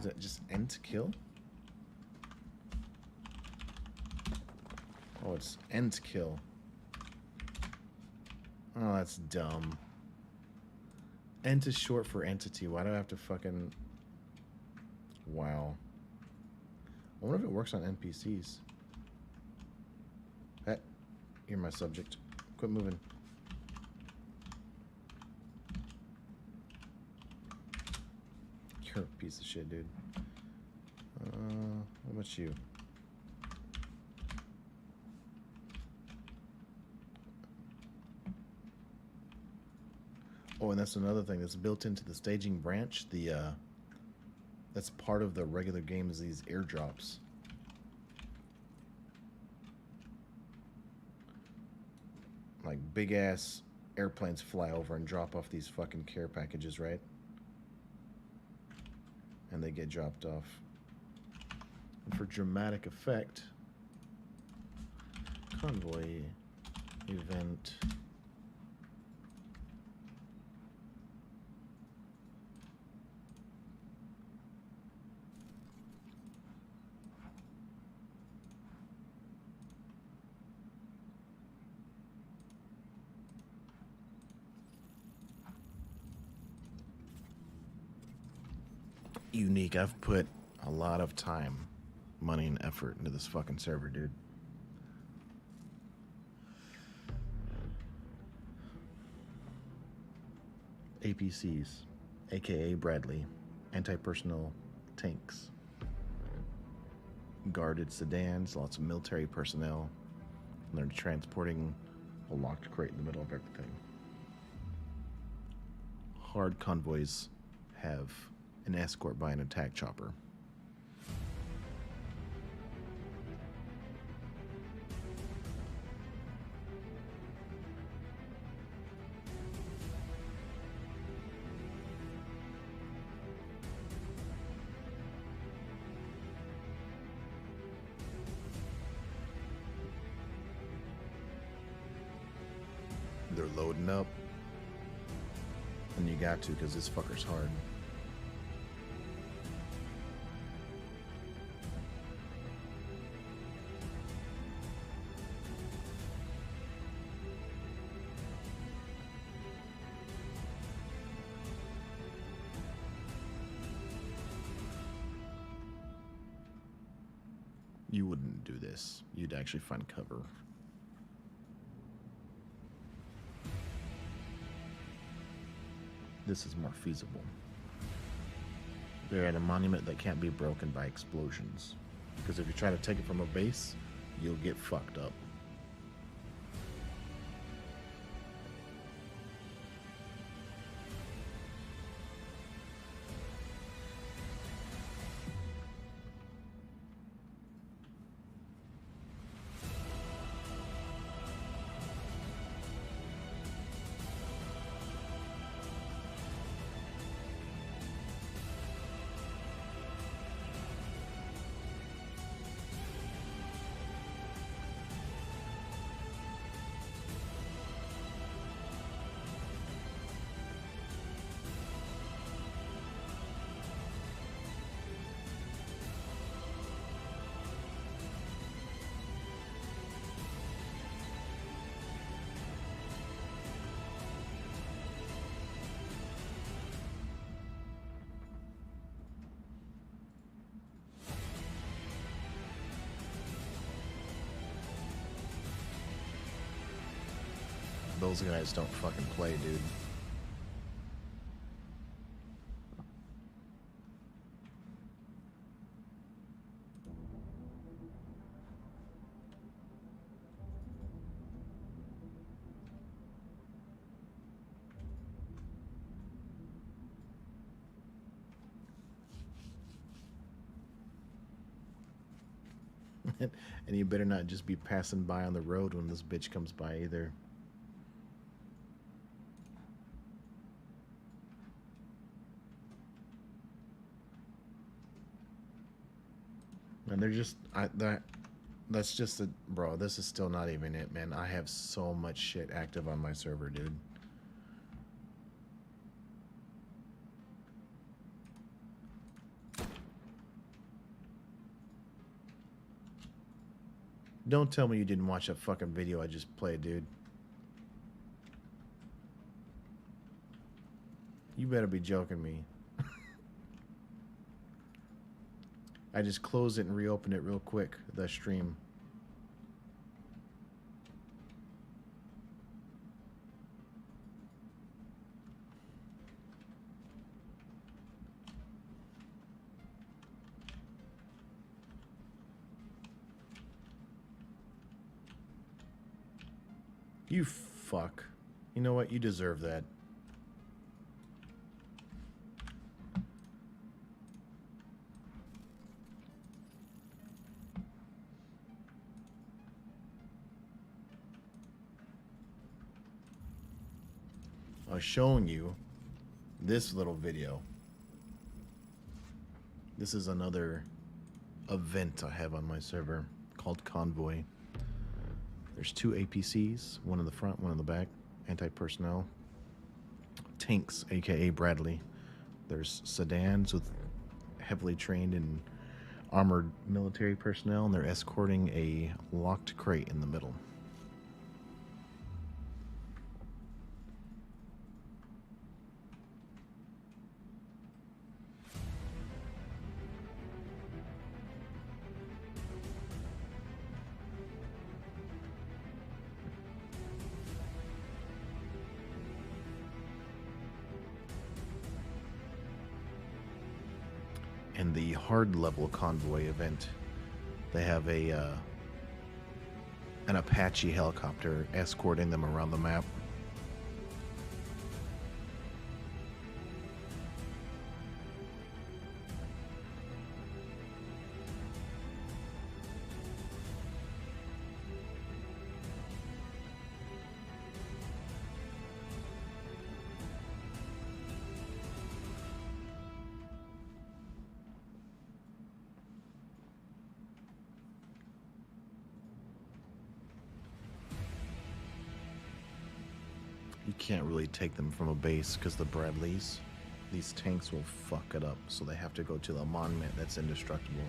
that just end to kill? Oh, it's end to kill. Oh, that's dumb. Ent is short for entity. Why do I have to fucking... Wow. I wonder if it works on NPCs. Hey, you're my subject. Quit moving. You're a piece of shit, dude. What about you? Oh, and that's another thing that's built into the staging branch. That's part of the regular game is these airdrops. Like big ass airplanes fly over and drop off these fucking care packages, right? And they get dropped off. And for dramatic effect, convoy event. Unique. I've put a lot of time, money, and effort into this fucking server, dude. APCs, aka Bradley, anti-personnel tanks, guarded sedans, lots of military personnel, and they're transporting a locked crate in the middle of everything. Hard convoys have an escort by an attack chopper. They're loading up. And you got to, because this fucker's hard. You wouldn't do this. You'd actually find cover. This is more feasible. They're at a monument that can't be broken by explosions. Because if you try to take it from a base, you'll get fucked up. Those guys don't fucking play, dude. And you better not just be passing by on the road when this bitch comes by either. And they're just that's just a bro, this is still not even it, man. I have so much shit active on my server, dude. Don't tell me you didn't watch that fucking video I just played, dude. You better be joking me. I just closed it and reopened it real quick, the stream. You fuck. You know what? You deserve that. I was showing you this little video. This is another event I have on my server called Convoy. There's 2 APCs, one in the front, one in the back, anti-personnel. Tanks, aka Bradley. There's sedans with heavily trained and armored military personnel, and they're escorting a locked crate in the middle. In the hard level convoy event, they have an Apache helicopter escorting them around the map. You can't really take them from a base because the Bradleys, these tanks will fuck it up, so they have to go to the monument that's indestructible.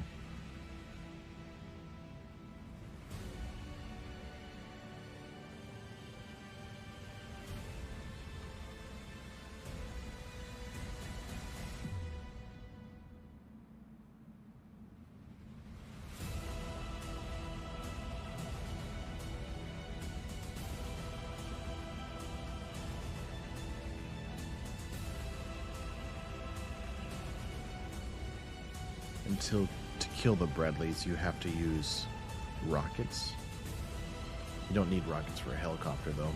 Until to kill the Bradleys, you have to use rockets. You don't need rockets for a helicopter, though.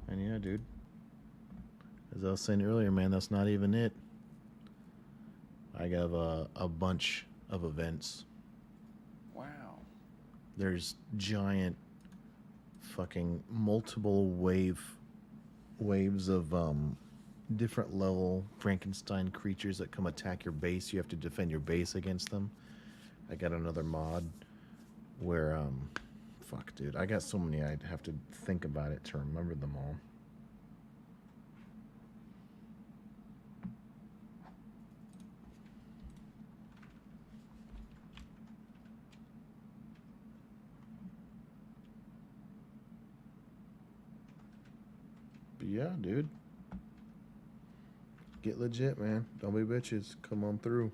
And yeah, dude. As I was saying earlier, man, that's not even it. I have a bunch of events. Wow. There's giant fucking multiple waves of different level Frankenstein creatures that come attack your base. You have to defend your base against them. I got another mod where fuck, dude, I got so many I'd have to think about it to remember them all. But yeah, dude. Get legit, man. Don't be bitches. Come on through.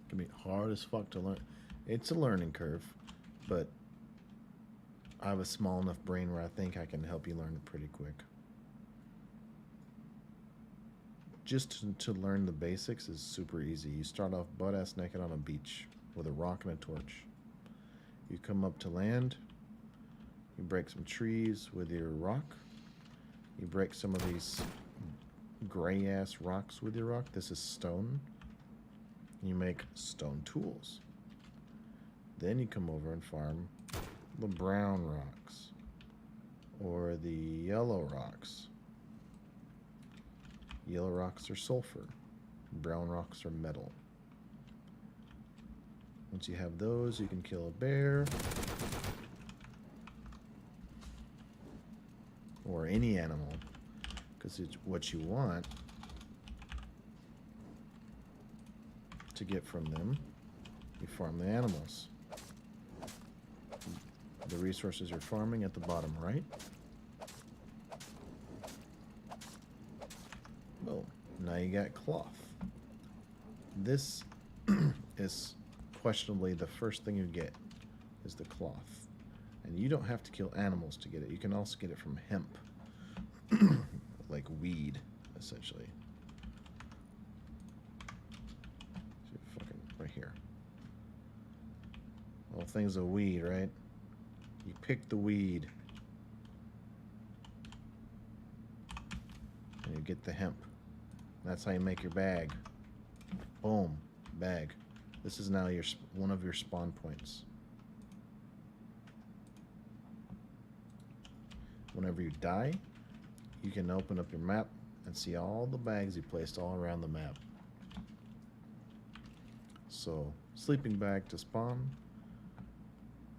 It can be hard as fuck to learn. It's a learning curve, but I have a small enough brain where I think I can help you learn it pretty quick. Just to learn the basics is super easy. You start off butt ass naked on a beach with a rock and a torch. You come up to land, you break some trees with your rock, you break some of these gray ass rocks with your rock. This is stone. You make stone tools. Then you come over and farm the brown rocks or the yellow rocks. Yellow rocks are sulfur. Brown rocks are metal. Once you have those, you can kill a bear or any animal, because it's what you want to get from them. You farm the animals. The resources you're farming at the bottom right. Boom. Now you got cloth. This is questionably the first thing you get is the cloth. And you don't have to kill animals to get it. You can also get it from hemp. Like weed, essentially. Fucking right here. All things of weed, right? You pick the weed. And you get the hemp. That's how you make your bag. Boom. Bag. This is now your one of your spawn points. Whenever you die, you can open up your map and see all the bags you placed all around the map. So, sleeping bag to spawn,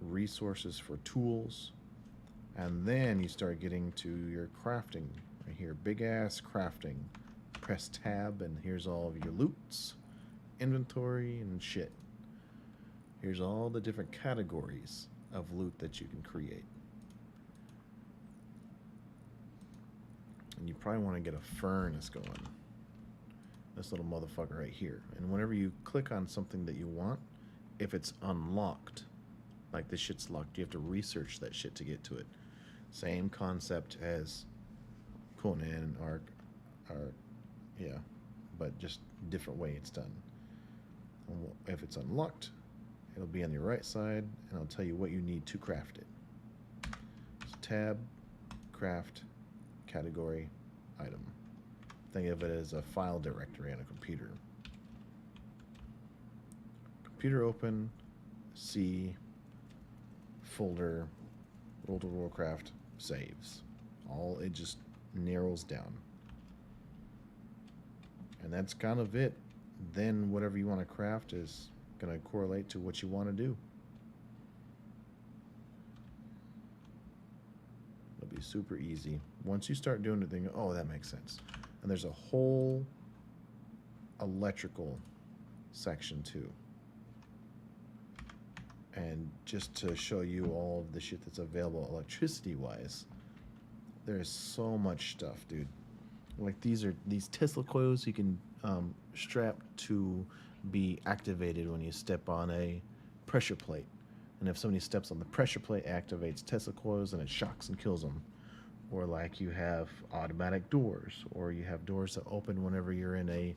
resources for tools, and then you start getting to your crafting. Right here, big ass crafting. Press tab and here's all of your loots, inventory, and shit. Here's all the different categories of loot that you can create. And you probably want to get a furnace going. This little motherfucker right here. And whenever you click on something that you want, if it's unlocked, like this shit's locked, you have to research that shit to get to it. Same concept as Conan, Ark, yeah, but just different way it's done. And if it's unlocked, it'll be on your right side, and it'll tell you what you need to craft it. So tab, craft, category, item. Think of it as a file directory on a computer. Computer open, C, folder, World of Warcraft, saves. All, it just narrows down. And that's kind of it. Then whatever you want to craft is going to correlate to what you want to do. It'll be super easy. Once you start doing it, then oh, that makes sense. And there's a whole electrical section too. And just to show you all of the shit that's available electricity-wise, there's so much stuff, dude. Like these Tesla coils you can strap to be activated when you step on a pressure plate. And if somebody steps on the pressure plate, it activates Tesla coils and it shocks and kills them. Or like you have automatic doors, or you have doors that open whenever you're in a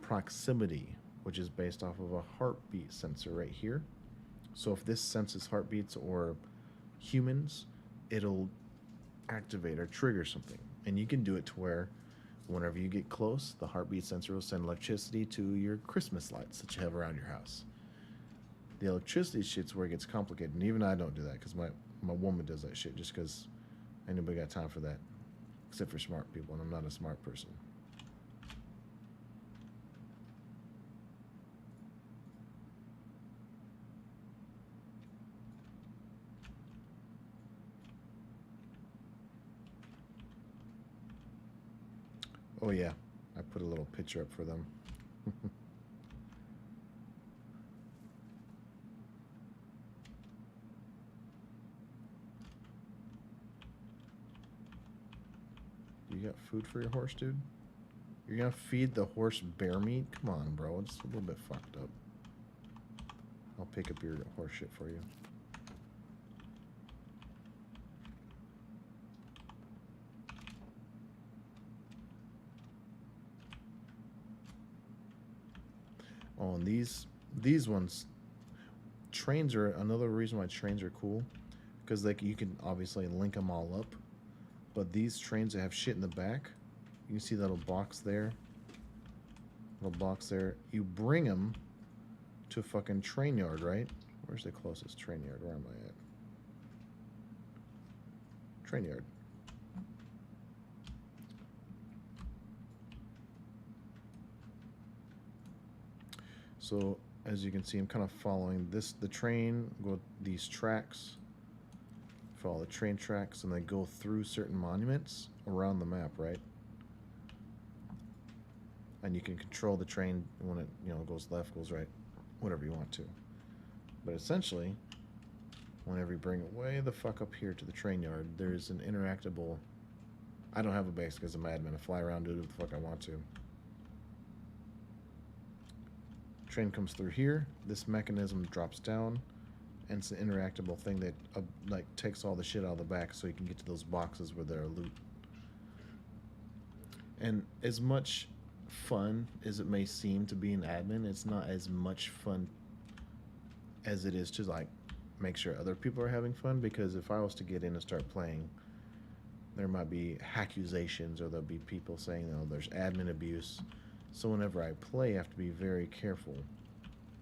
proximity, which is based off of a heartbeat sensor right here. So if this senses heartbeats or humans, it'll activate or trigger something. And you can do it to where whenever you get close, the heartbeat sensor will send electricity to your Christmas lights that you have around your house. The electricity shit's where it gets complicated. And even I don't do that because my woman does that shit just because anybody got time for that. Except for smart people, and I'm not a smart person. Oh yeah, I put a little picture up for them. You got food for your horse, dude? You're gonna feed the horse bear meat? Come on, bro. It's a little bit fucked up. I'll pick up your horse shit for you. Oh, and these ones, trains are another reason why trains are cool, because like you can obviously link them all up, but these trains that have shit in the back, you can see that little box there. You bring them to a fucking train yard, right? Where's the closest train yard? Where am I at? Train yard. So as you can see, I'm kind of following this. The train go these tracks. Follow the train tracks, and they go through certain monuments around the map, right? And you can control the train when it goes left, goes right, whatever you want to. But essentially, whenever you bring it way the fuck up here to the train yard, there's an interactable. I don't have a base because I'm admin. I fly around, do what the fuck I want to. Train comes through here. This mechanism drops down, and it's an interactable thing that like takes all the shit out of the back, so you can get to those boxes where there are loot. And as much fun as it may seem to be an admin, it's not as much fun as it is to like make sure other people are having fun, because if I was to get in and start playing, there might be accusations, or there'll be people saying, there's admin abuse. So whenever I play, I have to be very careful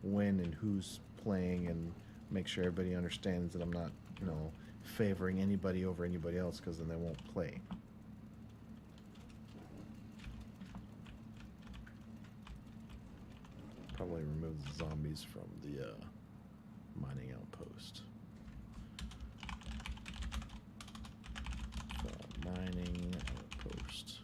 when and who's playing, and make sure everybody understands that I'm not, favoring anybody over anybody else, because then they won't play. Probably remove the zombies from the mining outpost. Mining outpost.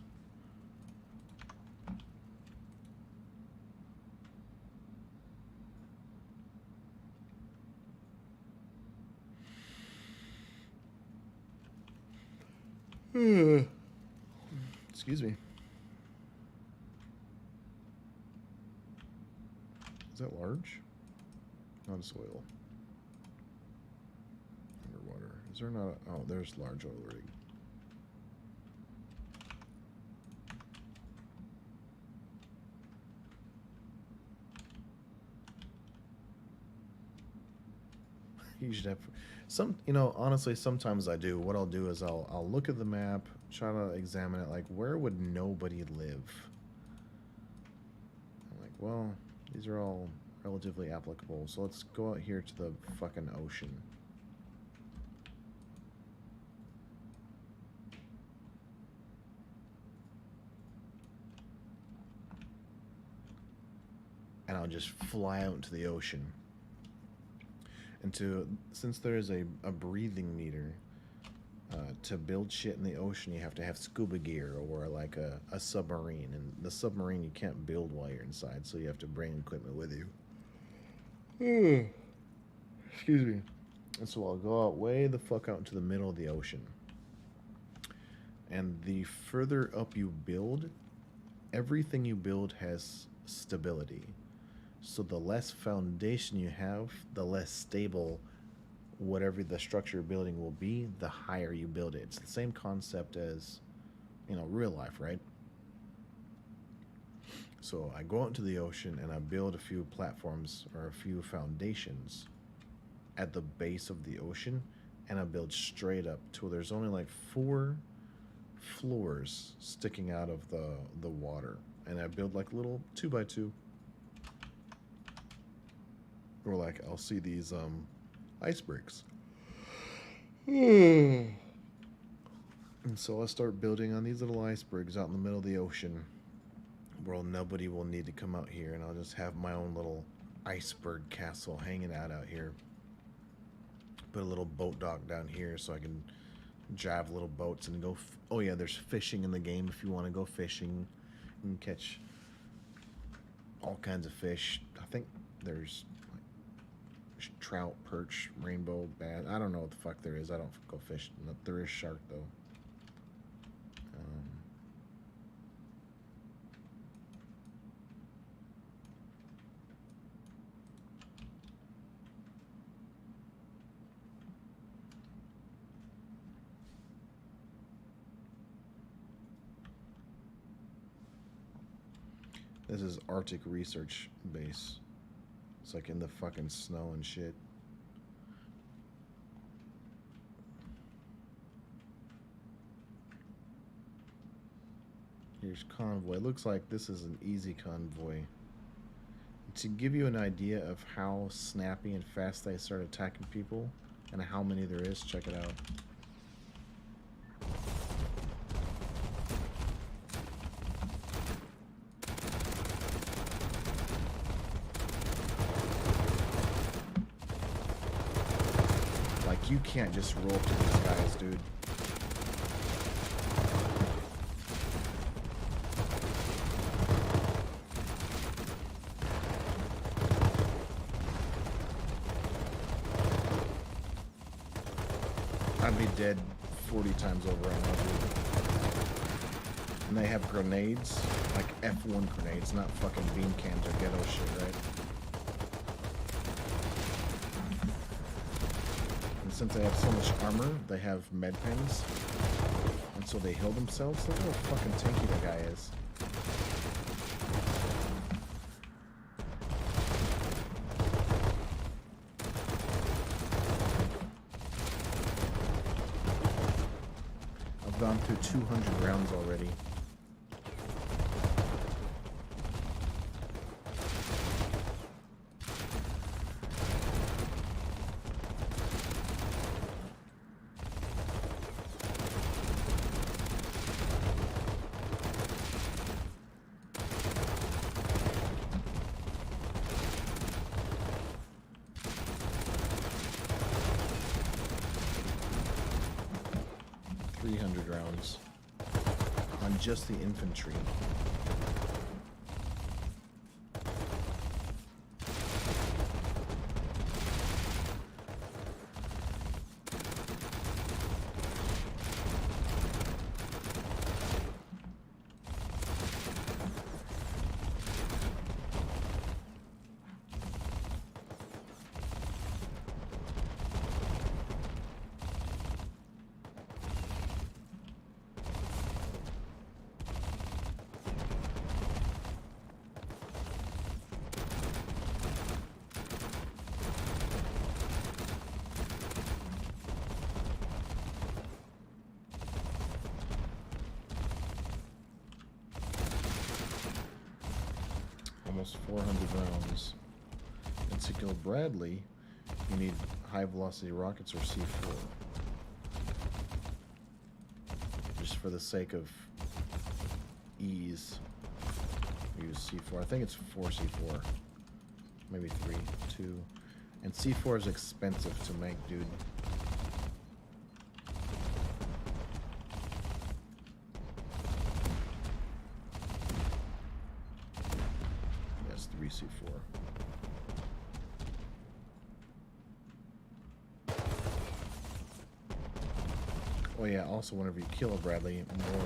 Excuse me. Is that large? Not a soil. Underwater. Is there not a... Oh, there's large oil rig. You should have... honestly, sometimes I do. What I'll do is I'll look at the map, try to examine it, like, where would nobody live? I'm like, well, these are all relatively applicable, so let's go out here to the fucking ocean. And I'll just fly out into the ocean. And since there is a breathing meter, to build shit in the ocean, you have to have scuba gear or like a submarine. And the submarine you can't build while you're inside, so you have to bring equipment with you. Excuse me. And so I'll go out way the fuck out into the middle of the ocean. And the further up you build, everything you build has stability. So the less foundation you have, the less stable whatever the structure you're building will be, the higher you build it. It's the same concept as, real life, right? So I go out into the ocean and I build a few platforms or a few foundations at the base of the ocean, and I build straight up to where there's only like 4 floors sticking out of the water. And I build like little 2x2. Or like I'll see these icebergs. And so I start building on these little icebergs out in the middle of the ocean, where nobody will need to come out here, and I'll just have my own little iceberg castle hanging out here. Put a little boat dock down here so I can drive little boats and go. Oh yeah, there's fishing in the game if you want to go fishing. You can catch all kinds of fish. I think there's like trout, perch, rainbow, bass. I don't know what the fuck there is. I don't go fish. There is shark though. This is Arctic Research Base. It's like in the fucking snow and shit. Here's convoy. Looks like this is an easy convoy. To give you an idea of how snappy and fast they start attacking people and how many there is, check it out. Like, you can't just roll up to these guys, dude. I'd be dead 40 times over right now, dude. And they have grenades, like F1 grenades, not fucking beam cans or ghetto shit, right? And since they have so much armor, they have med pens, and so they heal themselves. Look how fucking tanky the guy is. I've gone through 200 rounds already. Rounds on just the infantry. Almost 400 rounds. And to kill Bradley, you need high velocity rockets or C4. Just for the sake of ease, use C4. I think it's 4 C4. Maybe 3, 2. And C4 is expensive to make, dude. C4. Oh yeah, also whenever you kill a Bradley, more...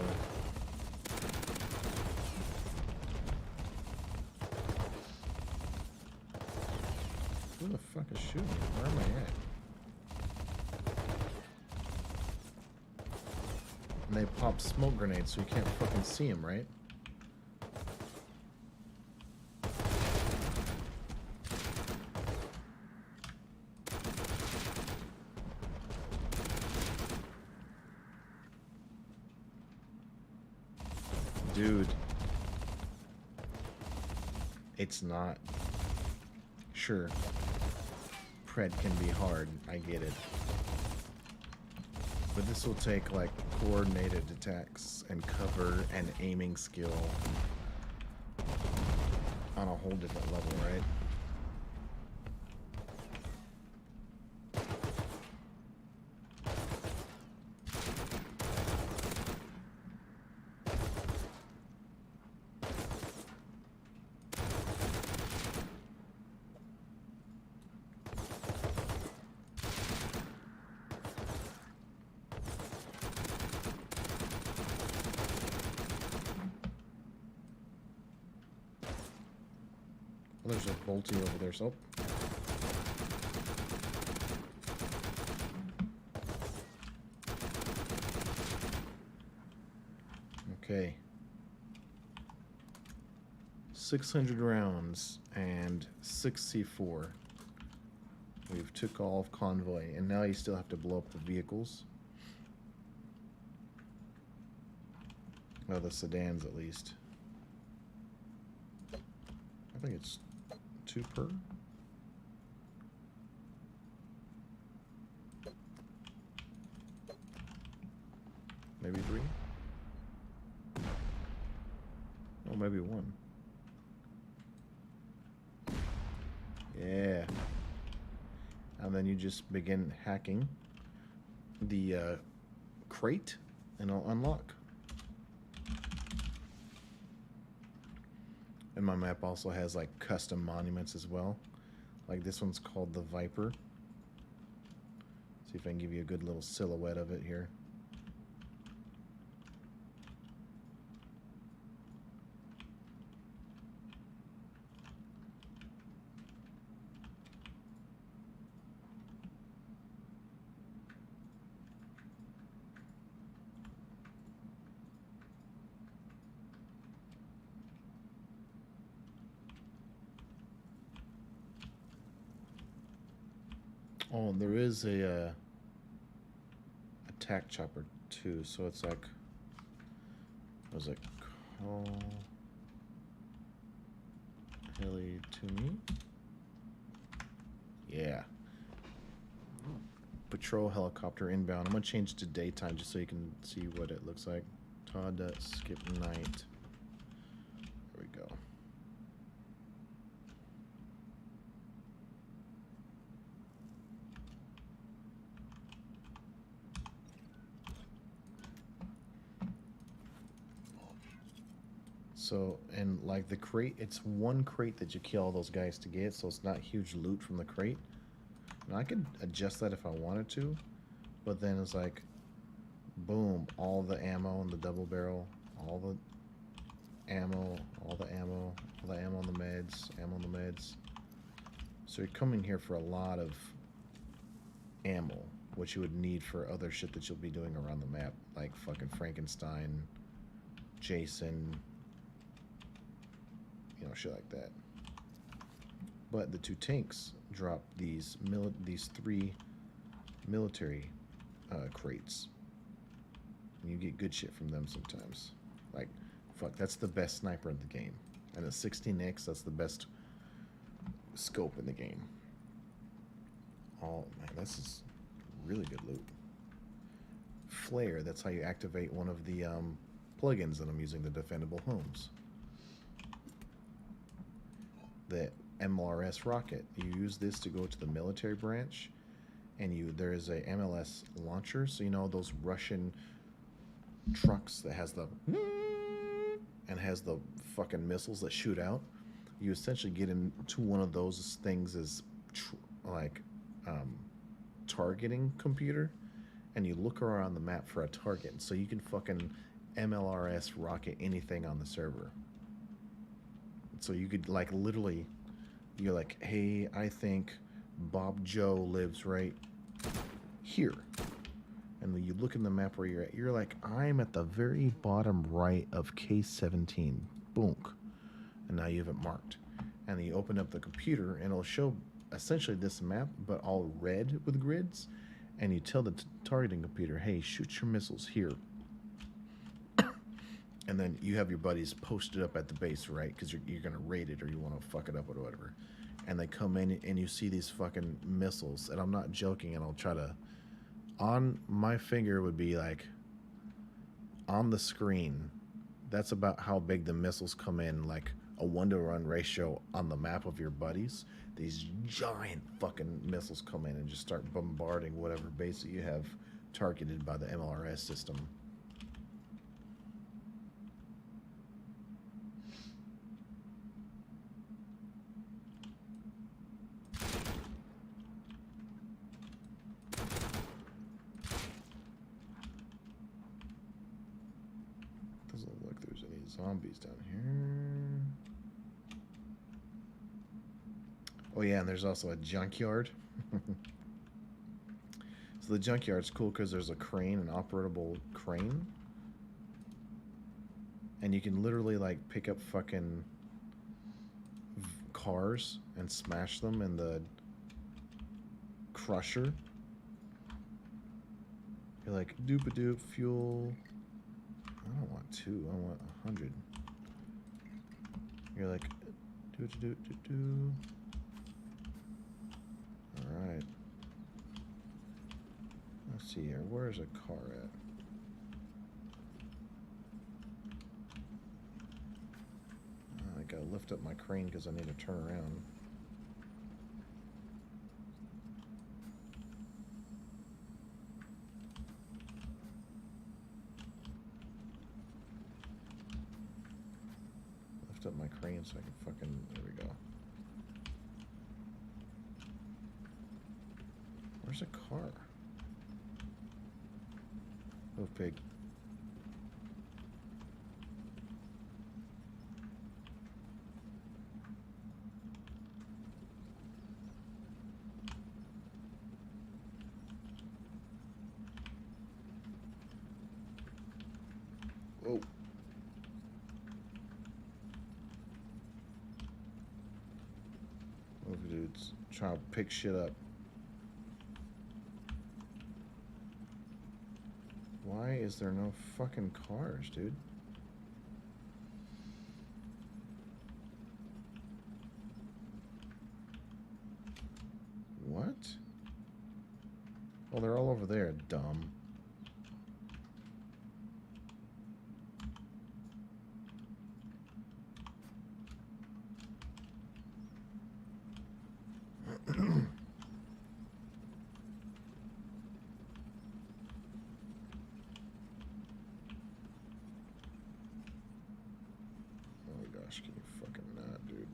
Who the fuck is shooting me? Where am I at? And they pop smoke grenades so you can't fucking see them, right? Dude, it's not. Sure, Pred can be hard, I get it. But this will take like coordinated attacks and cover and aiming skill on a whole different level, right? There's a bolty over there, so. Okay. 600 rounds and 6 C4. We've took off convoy, and now you still have to blow up the vehicles. Well, the sedans at least. I think it's 2 per. Maybe 3. Oh, maybe 1. Yeah. And then you just begin hacking the crate, and it'll unlock. And my map also has like custom monuments as well. Like this one's called the Viper. See if I can give you a good little silhouette of it here. Oh, there is a attack chopper too, so it's like, what was it called? Heli to me? Yeah. Patrol helicopter inbound. I'm gonna change it to daytime just so you can see what it looks like. Todd skip night. There we go. So, and like the crate, it's one crate that you kill all those guys to get, so it's not huge loot from the crate. Now I could adjust that if I wanted to, but then it's like, boom, all the ammo and the double barrel, all the ammo, all the ammo, all the ammo on the meds, ammo on the meds. So you're coming here for a lot of ammo, which you would need for other shit that you'll be doing around the map, like fucking Frankenstein, Jason, you know, shit like that. But the 2 tanks drop these 3 military crates. And you get good shit from them sometimes. Like, fuck, that's the best sniper in the game. And the 16X, that's the best scope in the game. Oh, man, this is really good loot. Flare, that's how you activate one of the plugins that I'm using, the Defendable Homes. The MLRS rocket. You use this to go to the military branch, and there is a MLS launcher. So you know those Russian trucks that has the and has the fucking missiles that shoot out. You essentially get into one of those things as targeting computer, and you look around the map for a target, so you can fucking MLRS rocket anything on the server. So you could like literally, you're like, hey, I think Bob Joe lives right here. And when you look in the map where you're at, you're like, I'm at the very bottom right of K17. Boom. And now you have it marked. And then you open up the computer and it'll show essentially this map, but all red with grids. And you tell the targeting computer, hey, shoot your missiles here. And then you have your buddies posted up at the base, right? Because you're going to raid it or you want to fuck it up or whatever. And they come in and you see these fucking missiles. And I'm not joking, and I'll try to... On my finger would be like... On the screen, that's about how big the missiles come in, like a 1-to-1 ratio on the map of your buddies. These giant fucking missiles come in and just start bombarding whatever base that you have targeted by the MLRS system. Doesn't look like there's any zombies down here. Oh yeah, and there's also a junkyard. So the junkyard's cool because there's a crane, an operable crane. And you can literally like pick up fucking cars and smash them in the crusher. You're like, doop-a-doop, fuel. I don't want 2, I want 100. You're like, do-do-do-do-do. Alright. Let's see here, where's a car at? I gotta lift up my crane because I need to turn around. Lift up my crane so I can fucking... There we go. Where's a car? Oh, pig. Whoa. Oh, dude's trying to pick shit up. Why is there no fucking cars, dude? What? Oh, they're all over there, dumb. Can you fucking not, dude?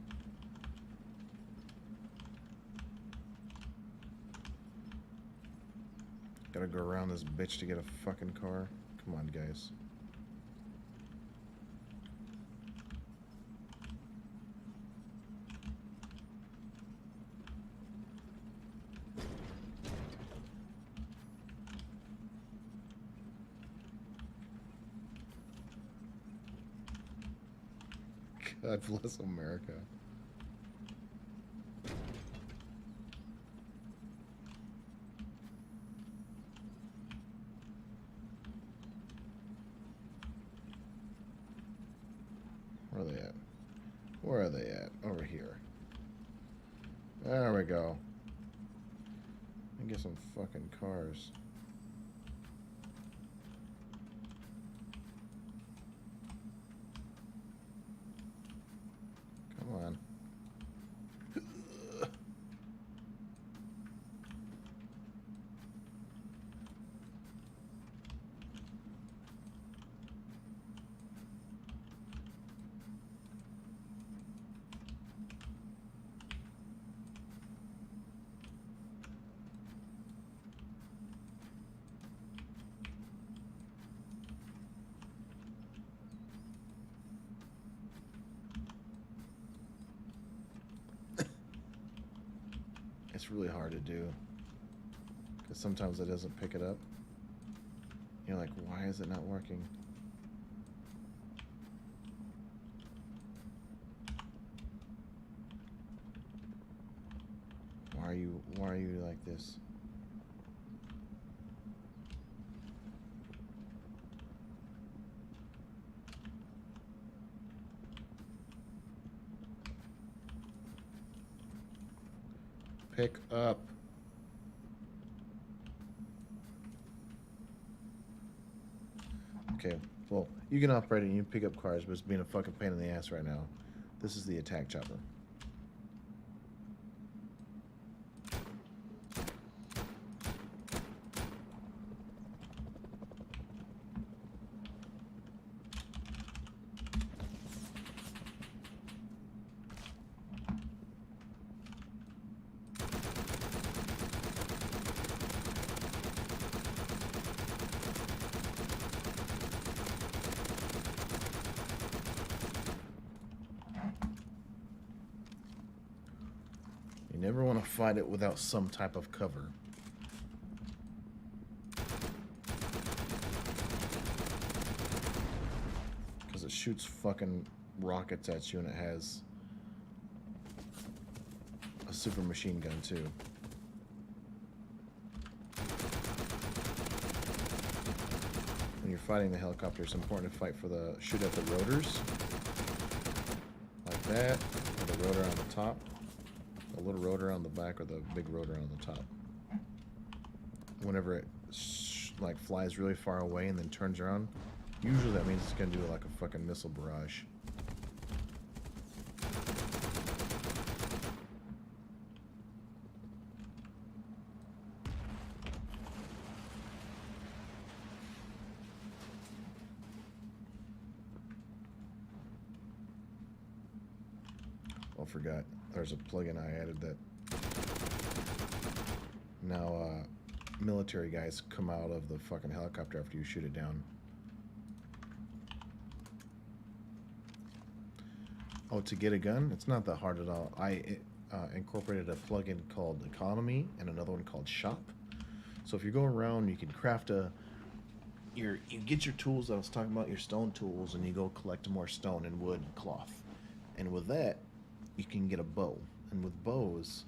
Gotta go around this bitch to get a fucking car. Come on, guys. God bless America. Where are they at? Where are they at? Over here. There we go. Let me get some fucking cars. Come on. It's really hard to do because sometimes it doesn't pick it up. You're like, why is it not working? Why are you like this? Pick up. Okay, well, you can operate it and you can pick up cars, but it's being a fucking pain in the ass right now. This is the attack chopper. never want to fight it without some type of cover. Because it shoots fucking rockets at you and it has a super machine gun too. When you're fighting the helicopter, it's important to fight for the shoot at the rotors. Like that, or the rotor on the top. The little rotor on the back or the big rotor on the top. Whenever it like flies really far away and then turns around, usually that means it's gonna do like a fucking missile barrage. Oh, forgot. There's a plugin I added that now military guys come out of the fucking helicopter after you shoot it down. Oh, to get a gun? It's not that hard at all. I incorporated a plugin called Economy and another one called Shop. So if you go around, you can craft you get your tools that I was talking about, your stone tools, and you go collect more stone and wood and cloth. And with that, you can get a bow. And with bows,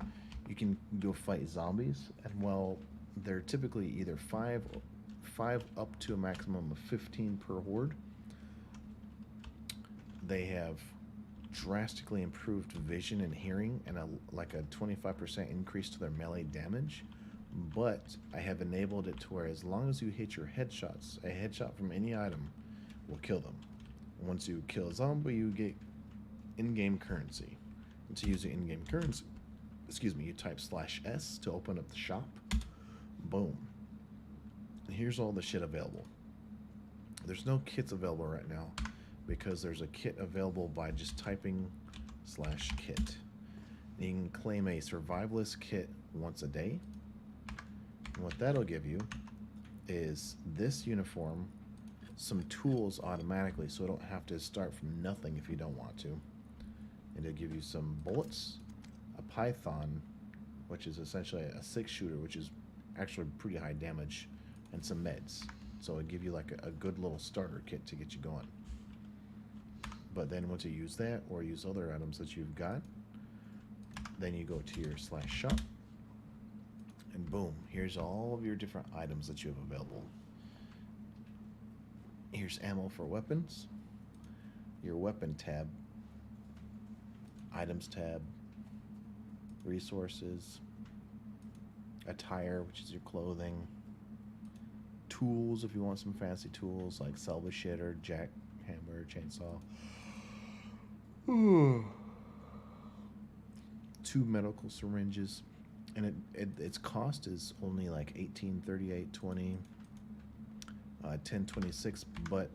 you can go fight zombies. And well, they're typically either five up to a maximum of 15 per horde. They have drastically improved vision and hearing and like a 25% increase to their melee damage. But I have enabled it to where as long as you hit your headshots, a headshot from any item will kill them. Once you kill a zombie, you get in-game currency. And to use the in-game currency, you type /S to open up the shop. Boom. And here's all the shit available. There's no kits available right now because there's a kit available by just typing /kit. And you can claim a survivalist kit once a day. And what that'll give you is this uniform, some tools automatically, so you don't have to start from nothing if you don't want to. And it'll give you some bullets, a python, which is essentially a 6-shooter, which is actually pretty high damage, and some meds. So it'll give you like a good little starter kit to get you going. But then once you use that or use other items that you've got, then you go to your /shop, and boom, here's all of your different items that you have available. Here's ammo for weapons, your weapon tab, items tab, resources, attire, which is your clothing, tools if you want some fancy tools like salvage shit or jackhammer, chainsaw. 2 medical syringes, and its cost is only like $18, $38, $20, $10, $26, but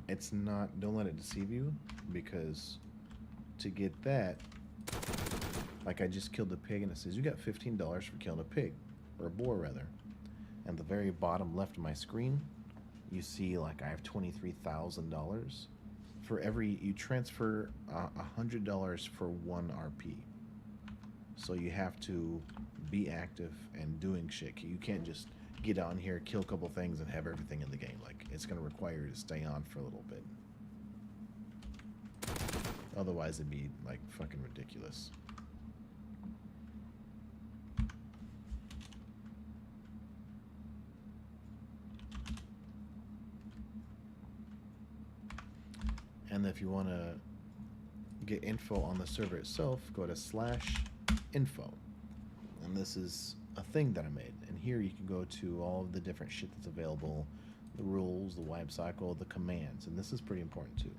it's not. Don't let it deceive you, because to get that, like I just killed a pig and it says you got $15 for killing a pig, or a boar rather. And the very bottom left of my screen, you see like I have $23,000. For every, you transfer $100 for 1 RP. So you have to be active and doing shit. You can't just get on here, kill a couple things, and have everything in the game. Like, it's going to require you to stay on for a little bit. Otherwise, it'd be like fucking ridiculous. And if you want to get info on the server itself, go to /info. And this is a thing that I made. And here you can go to all of the different shit that's available, the rules, the wipe cycle, the commands. And this is pretty important too.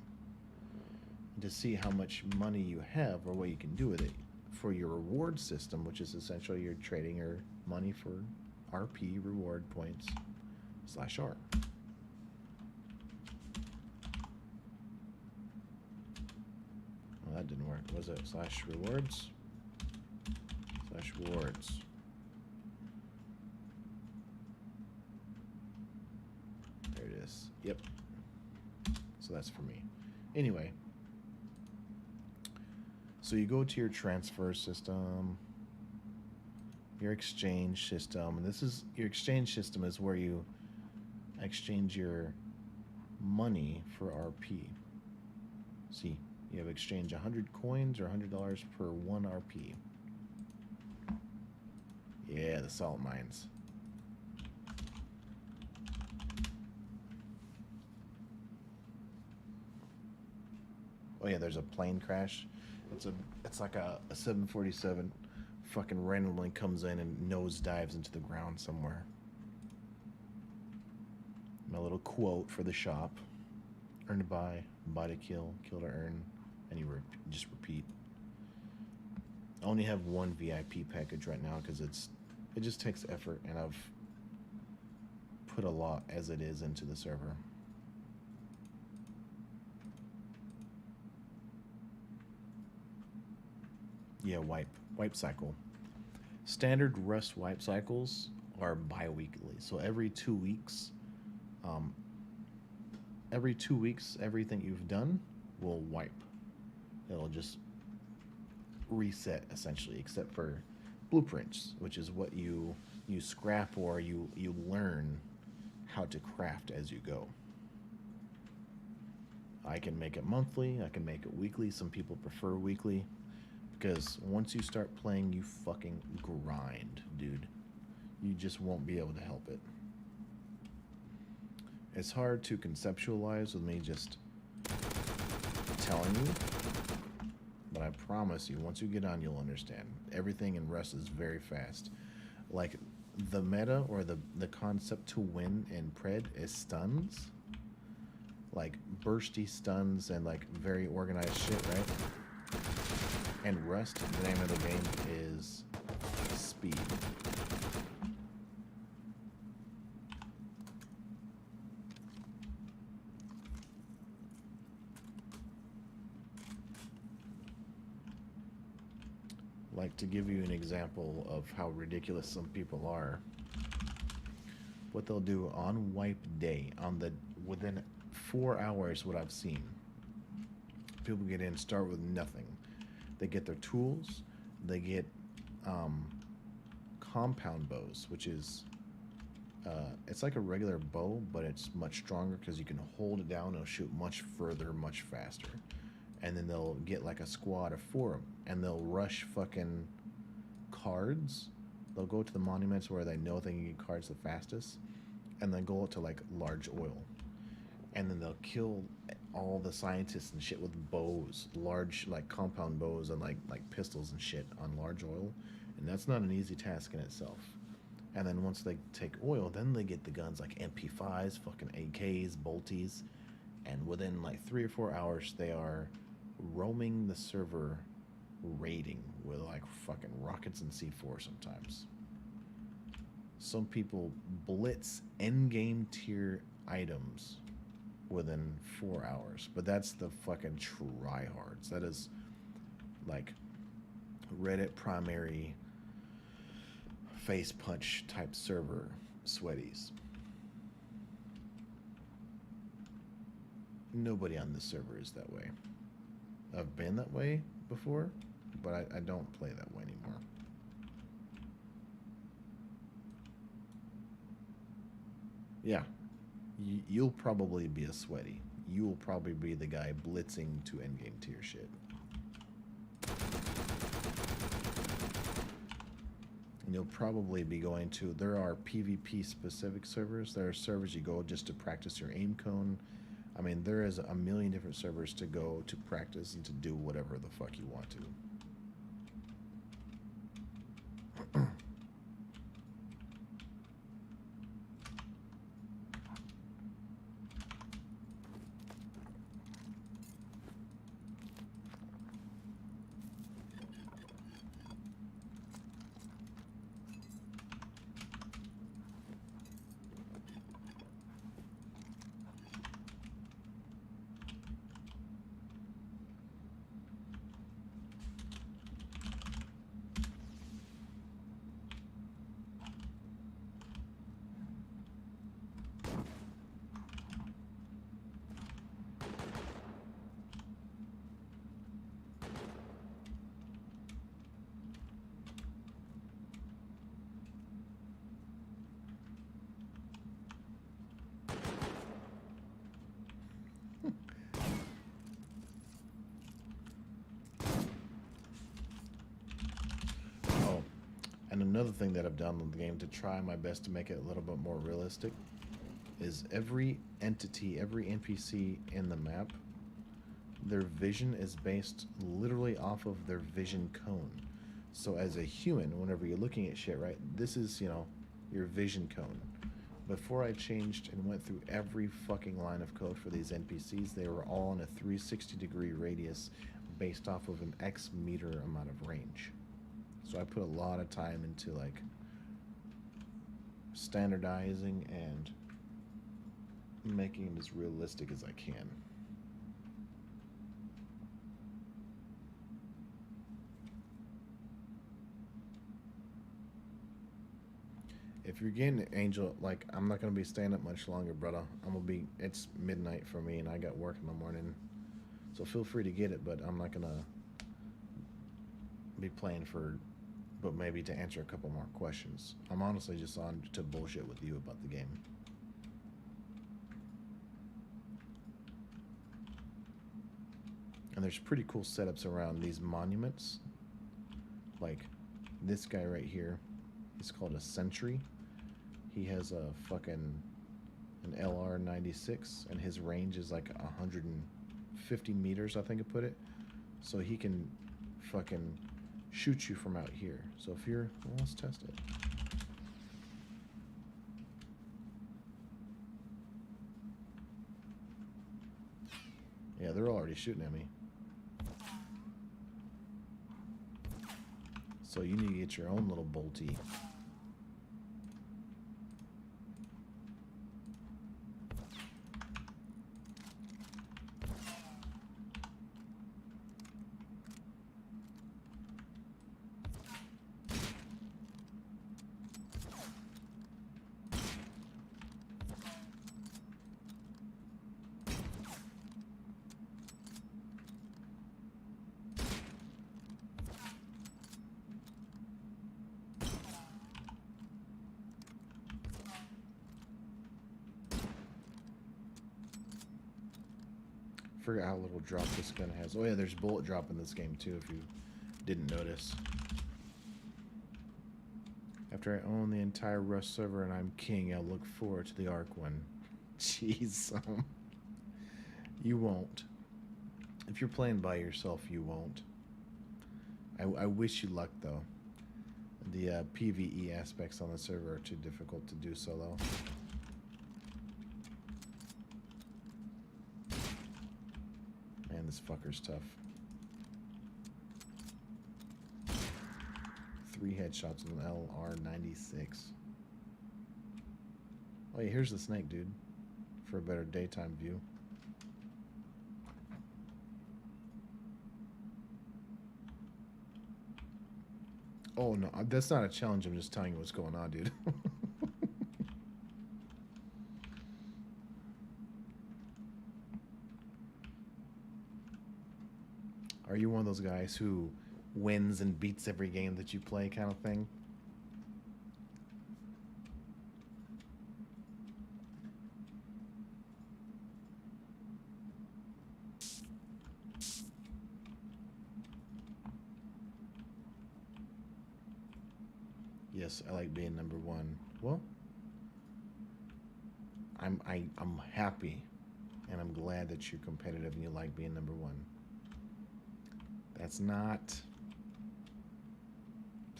To see how much money you have or what you can do with it. For your reward system, which is essentially you're trading your money for RP reward points /R. Well, that didn't work. Was it /rewards? /rewards. There it is. Yep. So that's for me. Anyway. So you go to your transfer system, Your exchange system, and this is your exchange system is where you exchange your money for RP. See, you have exchange 100 coins or $100 per 1 RP. Yeah, the salt mines. Oh yeah, there's a plane crash. It's a it's like a 747 fucking randomly comes in and nose dives into the ground somewhere. My little quote for the shop: earn to buy to kill to earn, and you just repeat. I only have one VIP package right now because it just takes effort, and I've put a lot as it is into the server. Yeah, wipe cycle. Standard Rust wipe cycles are bi-weekly, so um, every 2 weeks, everything you've done will wipe. It'll just reset essentially, except for blueprints, which is what you scrap or you learn how to craft as you go. I can make it monthly, I can make it weekly. Some people prefer weekly because once you start playing, you fucking grind, dude. You just won't be able to help it. It's hard to conceptualize with me just telling you, but I promise you, once you get on, you'll understand. Everything in Rust is very fast. Like, the meta or the concept to win in Pred is stuns. Like, bursty stuns and, like, very organized shit, right? And Rust, the name of the game is speed. Like, to give you an example of how ridiculous some people are, what they'll do on wipe day, within 4 hours, what I've seen, people get in, start with nothing. They get their tools, they get um, compound bows, which is it's like a regular bow, but it's much stronger because you can hold it down and it'll shoot much further, much faster. And then they'll get like a squad of 4 of them, and they'll rush fucking cards. They'll go to the monuments where they know they can get cards the fastest, and then go to like large oil, and then they'll kill all the scientists and shit with bows, large like compound bows and like pistols and shit on large oil, and that's not an easy task in itself. And then once they take oil, then they get the guns like MP5s, fucking AKs, bolties, and within like 3 or 4 hours, they are roaming the server, raiding with like fucking rockets and C4 sometimes. Some people blitz endgame tier items within 4 hours, but that's the fucking tryhards. That is like Reddit primary face punch type server sweaties. Nobody on this server is that way. I've been that way before, but I don't play that way anymore. Yeah, you'll probably be a sweaty. You'll probably be the guy blitzing to endgame tier shit. And you'll probably be going to, there are PvP specific servers. There are servers you go just to practice your aim cone. I mean, there is a million different servers to go to practice and to do whatever the fuck you want to. another thing that I've done in the game to try my best to make it a little bit more realistic is every entity, every NPC in the map, their vision is based literally off of their vision cone. So as a human, whenever you're looking at shit, right, this is, your vision cone. Before I changed and went through every fucking line of code for these NPCs, they were all in a 360-degree radius based off of an X meter amount of range. So I put a lot of time into like standardizing and making it as realistic as I can. If you're getting Angel, like, I'm not gonna be staying up much longer, brother. It's midnight for me and I got work in the morning. So feel free to get it, but I'm not gonna be playing but maybe to answer a couple more questions. I'm honestly just on to bullshit with you about the game. And there's pretty cool setups around these monuments. Like this guy right here, he's called a sentry. He has an LR96 and his range is like 150 meters, I think I put it. So he can fucking shoot you from out here. So if you're, well, let's test it. Yeah, they're already shooting at me. So you need to get your own little bolty. Forget how little drop this gun has. Oh yeah, there's bullet drop in this game too, if you didn't notice. After I own the entire Rust server and I'm king, I'll look forward to the Ark one. Jeez, you won't. If you're playing by yourself, you won't. I wish you luck though. The PvE aspects on the server are too difficult to do solo. Man, this fucker's tough. 3 headshots with an LR96. Oh yeah, here's the snake, dude. For a better daytime view. Oh no, that's not a challenge, I'm just telling you what's going on, dude. Are you one of those guys who wins and beats every game that you play kind of thing? Yes, I like being number one. Well, I'm happy and I'm glad that you're competitive and you like being number one. That's not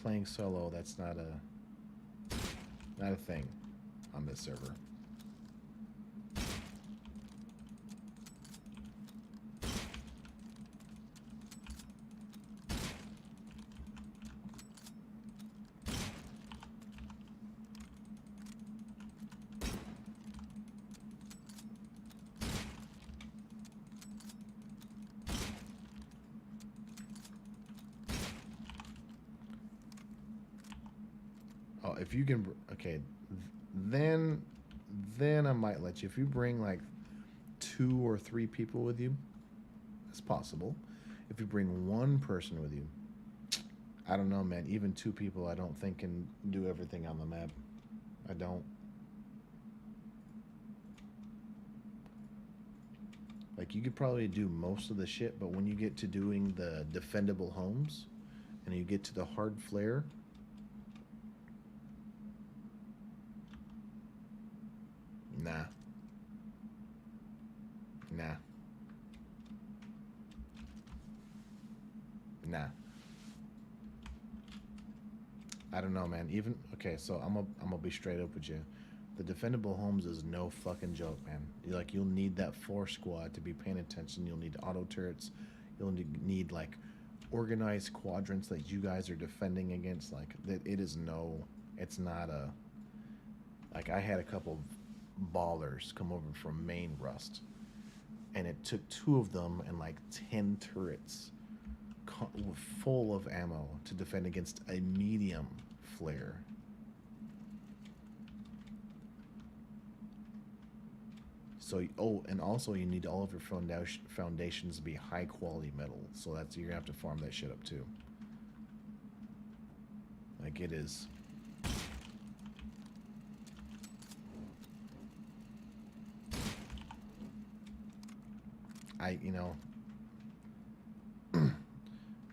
playing solo. That's not a thing on this server. Oh, if you can, okay, then I might let you. If you bring like 2 or 3 people with you, it's possible. If you bring 1 person with you, I don't know, man. Even 2 people, I don't think can do everything on the map. I don't. Like you could probably do most of the shit, but when you get to doing the defendable homes, and you get to the hard flare, Nah. Nah. Nah. I don't know, man. Even okay, so I'm gonna be straight up with you. The defendable homes is no fucking joke, man. Like you'll need that four squad to be paying attention. You'll need auto turrets. You'll need like organized quadrants that you guys are defending against. Like that, it is no. It's not a. Like I had a couple ballers come over from main Rust, and it took two of them and like 10 turrets full of ammo to defend against a medium flare. So, oh, and also you need all of your foundations to be high quality metal. So that's you're gonna have to farm that shit up too. Like it is. I, you know,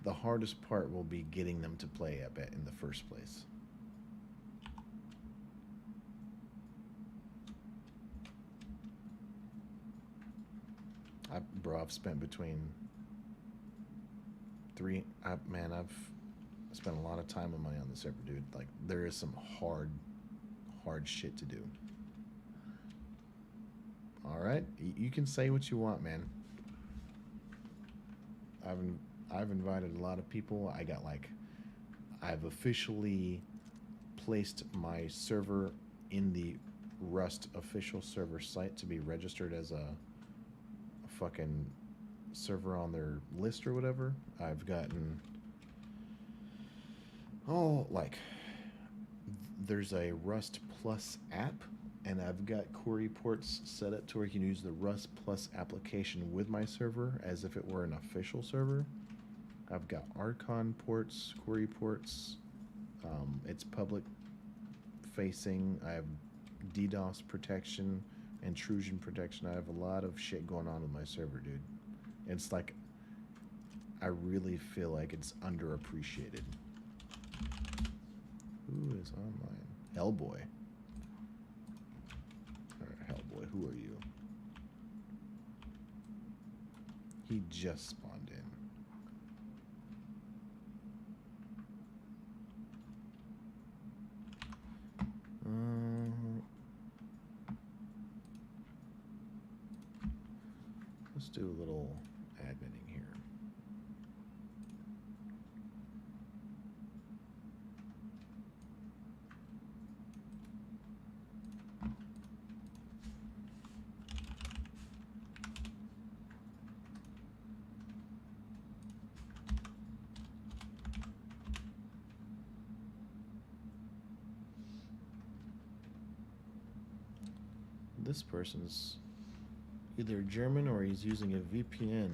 the hardest part will be getting them to play, I bet, in the first place. Bro, I've spent between I've spent a lot of time and money on the server, dude. Like, there is some hard shit to do. All right, you can say what you want, man. I've I've invited a lot of people. I've officially placed my server in the Rust official server site to be registered as a fucking server on their list or whatever. I've gotten like there's a Rust Plus app, and I've got query ports set up to where you can use the Rust Plus application with my server as if it were an official server. I've got Archon ports, query ports. It's public facing. I have DDoS protection, intrusion protection. I have a lot of shit going on with my server, dude. It's like I really feel like it's underappreciated. Who is online? Hellboy. Alright, Hellboy, who are you? He just spawned in. Let's do a little adminning here. This person's either German or he's using a VPN.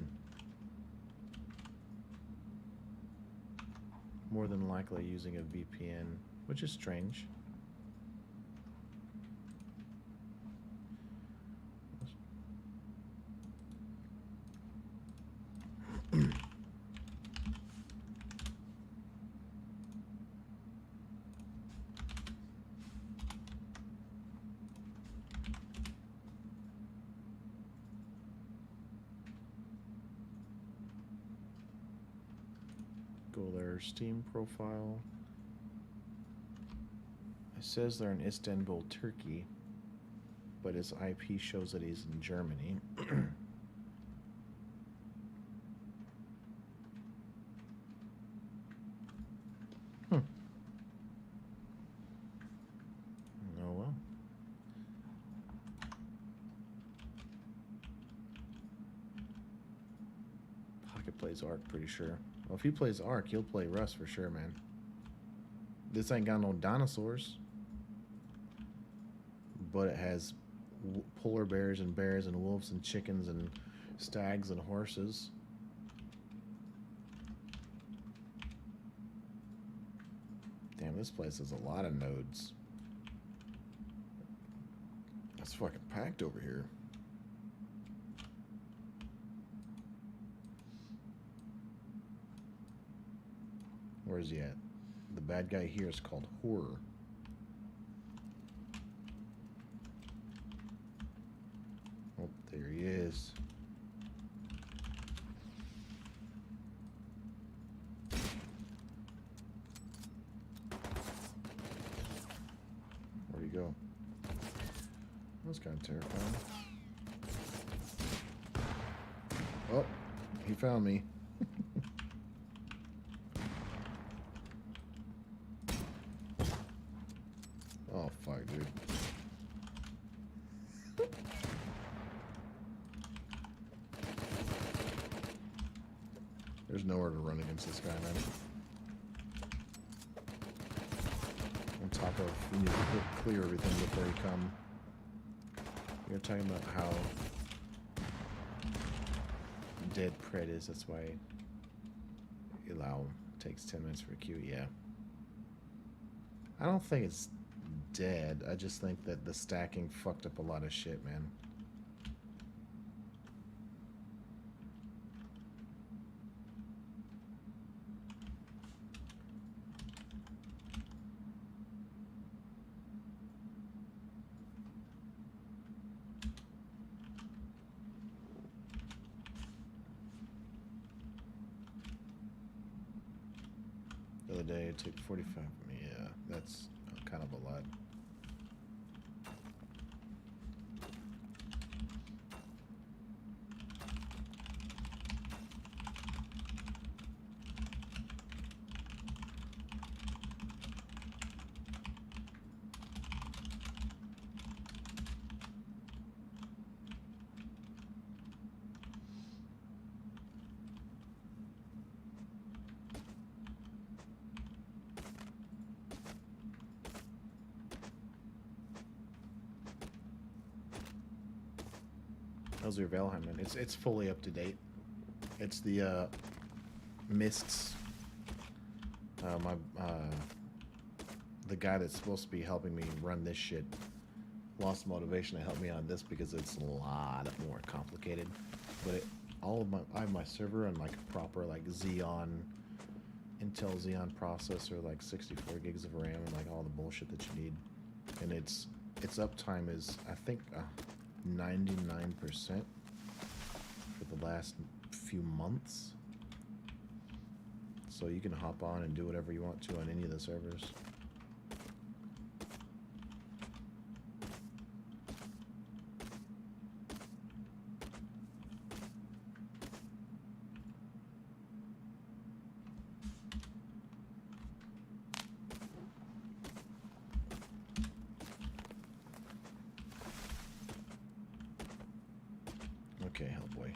More than likely using a VPN, which is strange. Go their Steam profile. It says they're in Istanbul, Turkey, but his IP shows that he's in Germany. Oh well. Pocket plays Ark, pretty sure. Well, if he plays Ark, he'll play Rust for sure, man. This ain't got no dinosaurs, but it has polar bears and wolves and chickens and stags and horses. Damn, this place has a lot of nodes. It's fucking packed over here. Where is he at? The bad guy here is called Horror. is. Where'd he go? That was kind of terrifying. Oh, he found me. Oh, fuck, dude. There's nowhere to run against this guy, man. On top of, you need to clear everything before you come. You're talking about how dead pred is, that's why allow takes 10 minutes for a queue, yeah. I don't think it's dead, I just think that the stacking fucked up a lot of shit, man. The other day it took 45, yeah, that's kind of a lot. How's your Valheim, man? It's fully up to date. It's the Mists. The guy that's supposed to be helping me run this shit lost motivation to help me on this because it's a lot more complicated. But I have my server and like proper like Xeon, Intel Xeon processor, like 64 gigs of RAM and like all the bullshit that you need. And its uptime is I think 99% for the last few months. So you can hop on and do whatever you want to on any of the servers. Okay, Hellboy.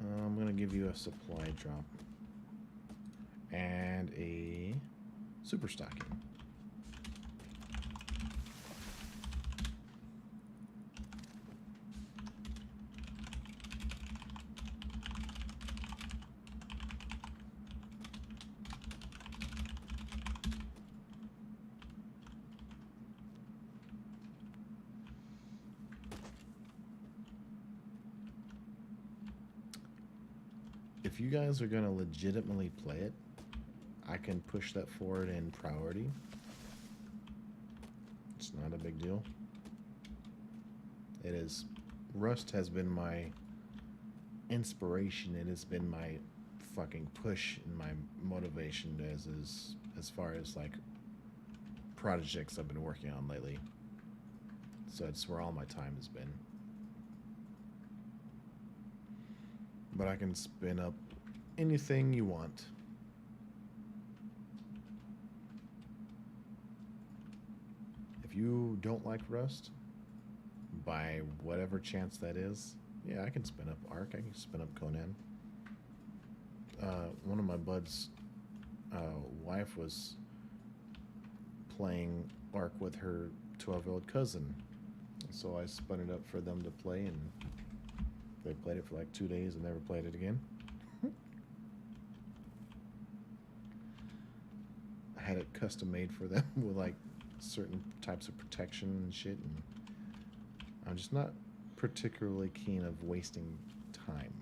I'm gonna give you a supply drop and a super stocking. If you guys are going to legitimately play it, I can push that forward in priority. It's not a big deal. It is. Rust has been my inspiration. It has been my fucking push and my motivation as far as like projects I've been working on lately. So it's where all my time has been. But I can spin up anything you want. If you don't like Rust, by whatever chance that is, yeah, I can spin up Ark, I can spin up Conan. One of my buds' wife was playing Ark with her 12-year-old cousin. So I spun it up for them to play, and they played it for like 2 days and never played it again. I had it custom made for them with like certain types of protection and shit, and I'm just not particularly keen of wasting time.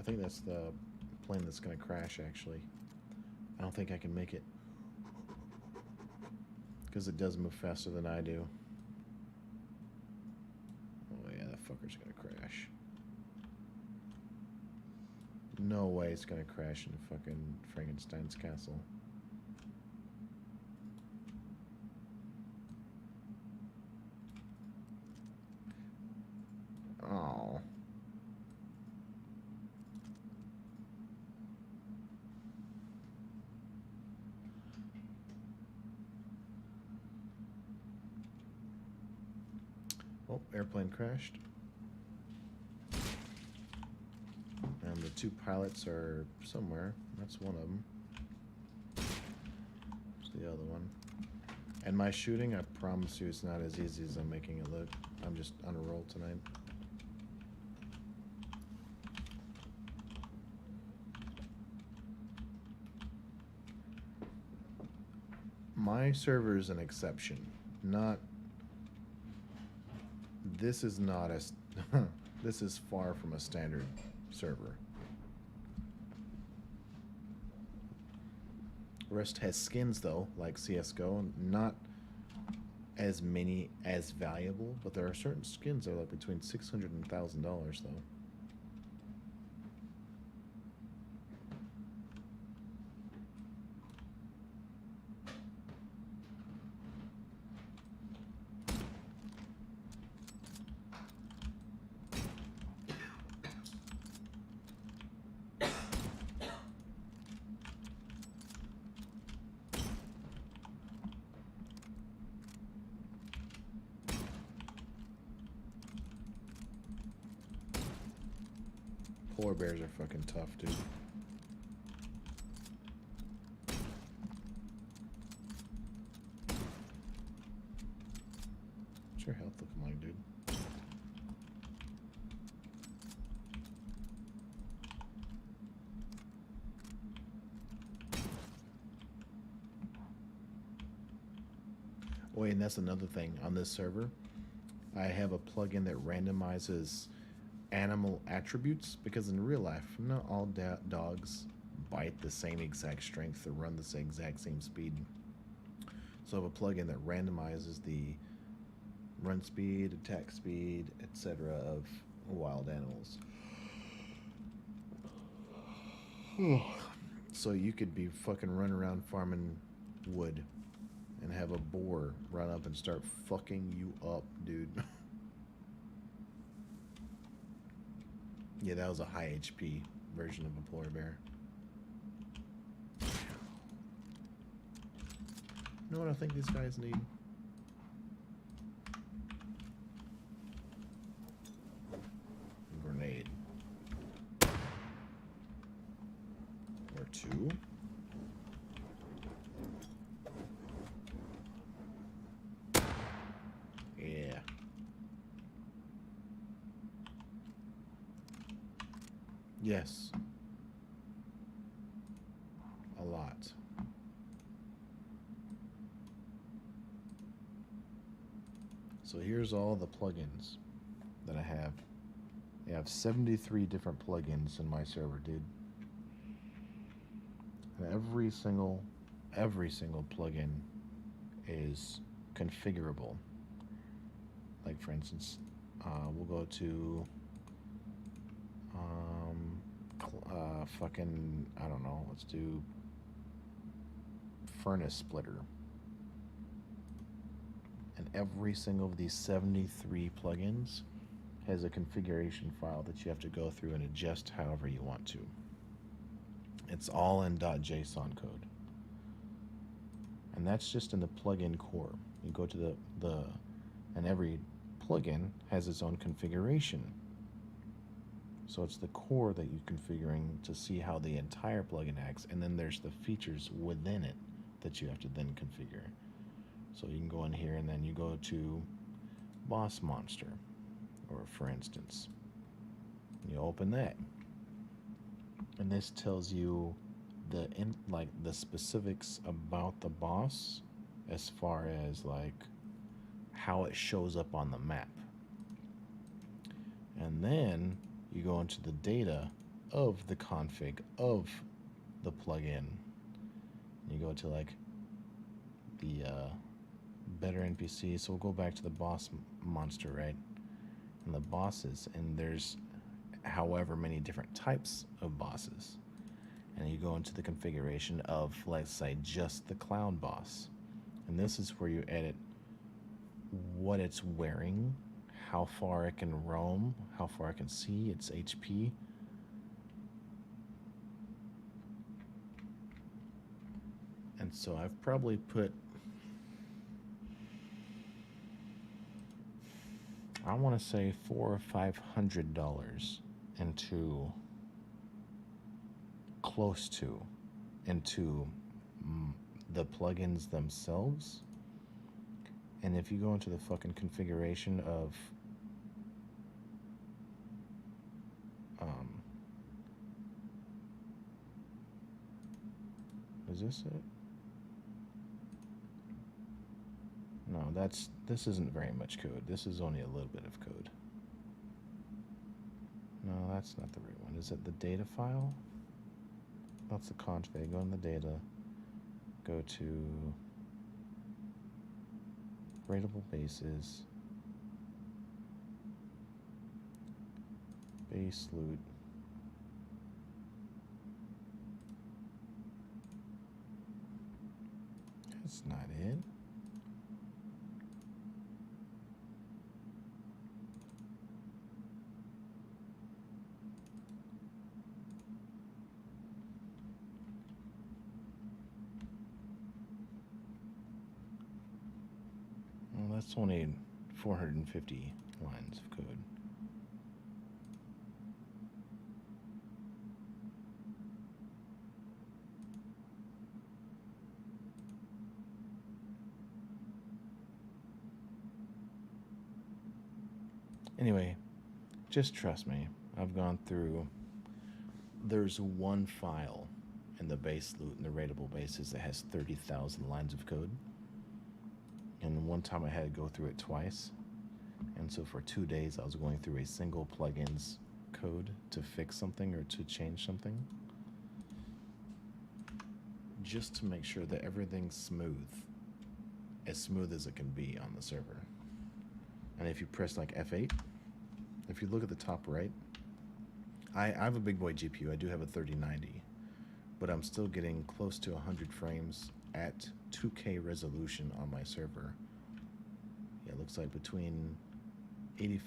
I think that's the plane that's going to crash, actually. I don't think I can make it. Because it does move faster than I do. Oh yeah, that fucker's going to crash. No way it's going to crash in fucking Frankenstein's castle. Oh. Oh, airplane crashed. And the two pilots are somewhere. That's one of them. There's the other one. And my shooting, I promise you, it's not as easy as I'm making it look. I'm just on a roll tonight. My server is an exception. Not. This is not a. This is far from a standard server. Rust has skins though, like CS:GO, not as many as valuable, but there are certain skins that are like between $600 and $1,000 though. Polar bears are fucking tough, dude. What's your health looking like, dude? Oh, wait, and that's another thing on this server. I have a plugin that randomizes animal attributes, because in real life, not all dogs bite the same exact strength or run the same exact same speed. So I have a plugin that randomizes the run speed, attack speed, etc. of wild animals. So you could be fucking running around farming wood and have a boar run up and start fucking you up, dude. Yeah, that was a high HP version of a polar bear. You know what I think these guys need? A grenade. Or two. Yeah. Yes. A lot. So here's all the plugins that I have. I have 73 different plugins in my server, dude. And every single plugin is configurable. Like for instance, we'll go to fucking, I don't know, let's do furnace splitter. And every single of these 73 plugins has a configuration file that you have to go through and adjust however you want to. It's all in .json code. And that's just in the plugin core. You go to and every plugin has its own configuration. So it's the core that you're configuring to see how the entire plugin acts, and then there's the features within it that you have to then configure. So you can go in here and then you go to Boss Monster, or for instance, you open that, and this tells you the specifics about the boss, as far as like how it shows up on the map. And then you go into the data of the config of the plugin. You go to like the better NPC. So we'll go back to the boss monster, right? And the bosses, and there's however many different types of bosses. And you go into the configuration of, let's say, just the clown boss. And this is where you edit what it's wearing, how far it can roam, how far it can see, its HP. And so I've probably put, I want to say $400 or $500 into, close to, into the plugins themselves. And if you go into the fucking configuration of is this it? No, this isn't very much code. This is only a little bit of code. No, that's not the right one. Is it the data file? That's the config. Go in the data. Go to rateable bases, base loot, that's not it. Well, that's only 450 lines of code. Anyway, just trust me. I've gone through. There's one file in the base loot and the rateable bases that has 30,000 lines of code. And one time I had to go through it twice. And so for 2 days, I was going through a single plugin's code to fix something or to change something, just to make sure that everything's smooth as it can be on the server. And if you press like F8, if you look at the top right, I have a big boy GPU. I do have a 3090, but I'm still getting close to 100 frames at 2K resolution on my server. Yeah, it looks like between 80,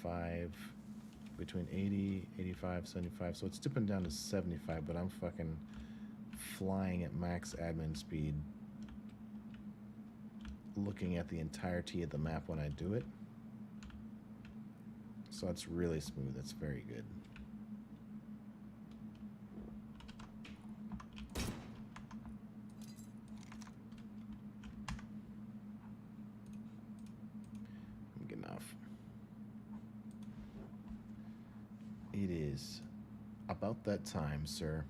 85, 75. So it's dipping down to 75, but I'm fucking flying at max admin speed, looking at the entirety of the map when I do it. So it's really smooth. It's very good. I'm getting off. It is about that time, sir.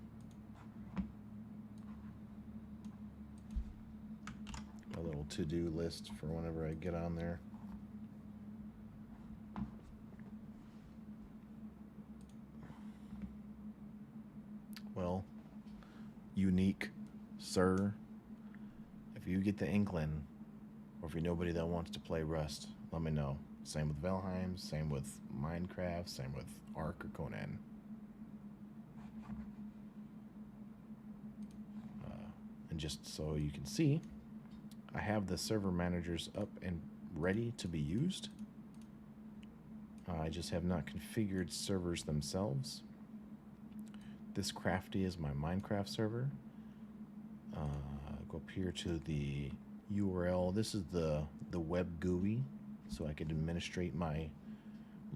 A little to-do list for whenever I get on there. Well, unique, sir. If you get the inkling, or if you're nobody that wants to play Rust, let me know. Same with Valheim, same with Minecraft, same with Ark or Conan. And just so you can see, I have the server managers up and ready to be used. I just have not configured servers themselves. This Crafty is my Minecraft server. Go up here to the URL. This is the web GUI, so I can administrate my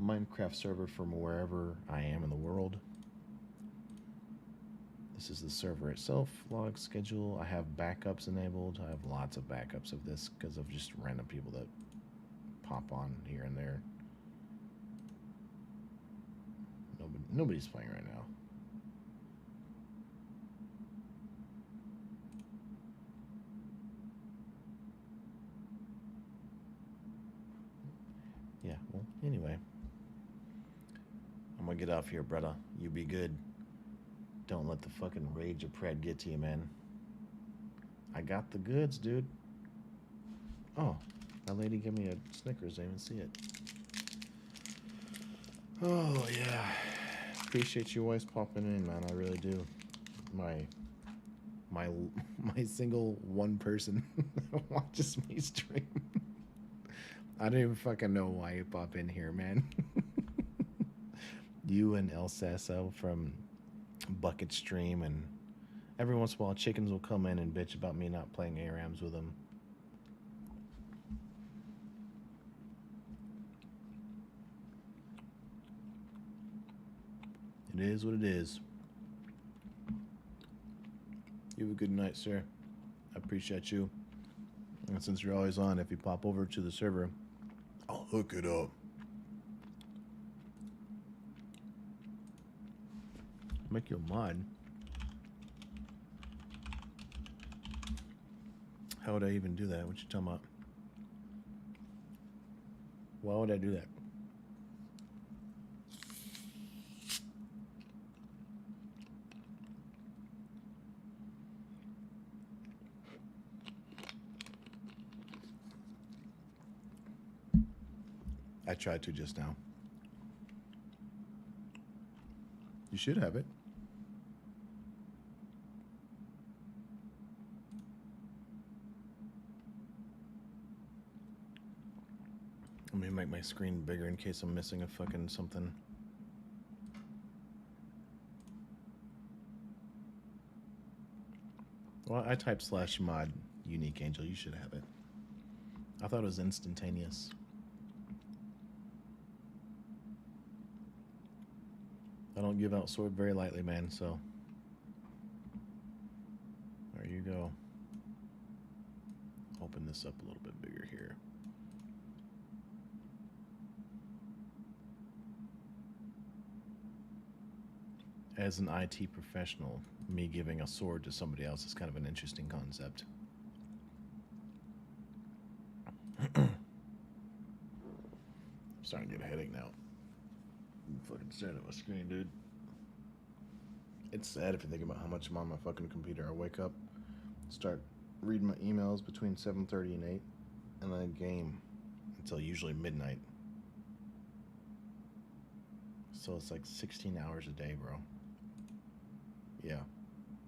Minecraft server from wherever I am in the world. This is the server itself, log schedule. I have backups enabled. I have lots of backups of this because of just random people that pop on here and there. Nobody's playing right now. Yeah, well, anyway. I'm gonna get off here, brother. You be good. Don't let the fucking rage of Pred get to you, man. I got the goods, dude. Oh, that lady gave me a Snickers. I didn't even see it. Oh, yeah. Appreciate you always popping in, man. I really do. My my my single one person that watches me stream. I don't even fucking know why you pop in here, man. You and El Sasso from Bucket Stream, and every once in a while, chickens will come in and bitch about me not playing ARAMs with them. It is what it is. You have a good night, sir. I appreciate you. And since you're always on, if you pop over to the server, I'll hook it up. Make you a mod. How would I even do that? What you talking about? Why would I do that? I tried to just now. You should have it. Let me make my screen bigger in case I'm missing a fucking something. Well, I typed /mod unique angel. You should have it. I thought it was instantaneous. I don't give out sword very lightly, man, so there you go. Open this up a little bit bigger here. As an IT professional, me giving a sword to somebody else is kind of an interesting concept. I'm starting to get a headache now. I'm fucking staring at my screen, dude. It's sad if you think about how much I'm on my fucking computer. I wake up, start reading my emails between 7:30 and 8, and then game until usually midnight. So it's like 16 hours a day, bro. Yeah.